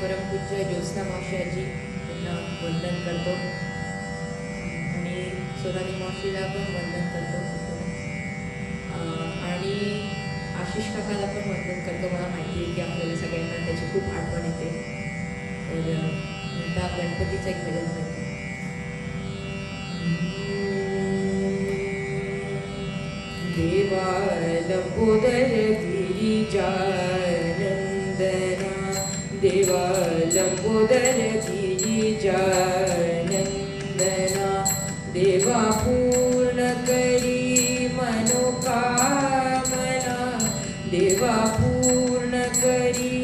परमपूज्य ज्योत्स्ना मावशी आजी यांना वंदन करतो आणि सोनाली मावशीला पण वंदन करतो आणि आशिष काकाला पण वंदन करतो. मला माहिती आहे की आपल्याला सगळ्यांना त्याची खूप आठवण येते. तर आता गणपतीचं एक भजन करतो. देवा लंबोदर गिरिजा नंदना, देवा लंबोदर गिरिजा नंदना, देवा पूर्ण करी मनोकामना, देवा पूर्ण करी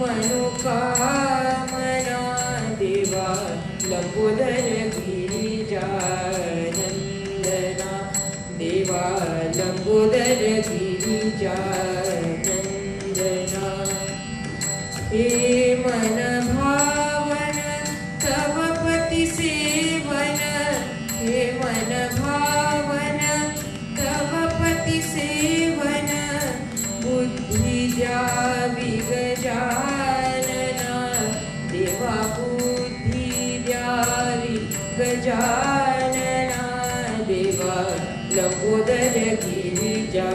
मनोकामना, देवा लंबोदर गिरिजा नंदना, देवा लंबोदर गिरिजा नंदना. हे मन भावन तव पति सेवन, हे मन भावन तव पति सेवन, बुद्धि द्यावी गजानना, देवा बुद्धि द्यावी गजानना, देवा लंबोदर गिरिजा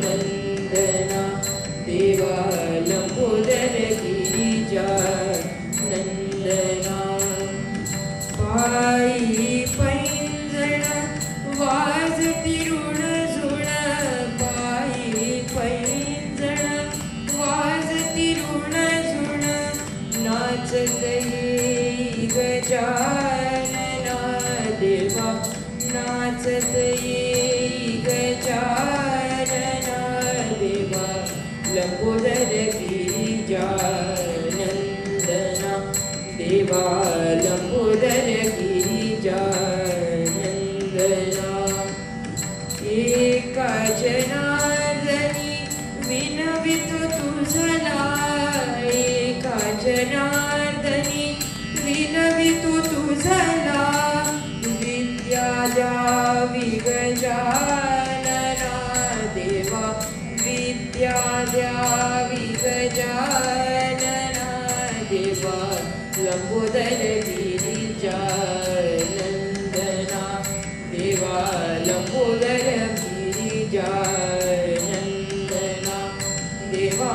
नंदना, देवा लंबोदर गिरिजा नंदना. पायी पैंजण वाजती ऋणझुण, पायी पैंजण वाजती ऋणझुण, नाचत येई गजानना, देवा नाचत येई गजानना, देवा लंबोदर गिरिजा नंदना, देवा लंबोदर गिरिजा नंदना. एका जनार्दनी विनवितो तुझला, एका जनार्दनी विनवितो तुझला, विद्या द्यावी गजानना, देवा विद्या द्यावी गजानना, देवा लंबोदर गिरिजा नंदना, देवा लंबोदर गिरिजा नंदना, देवा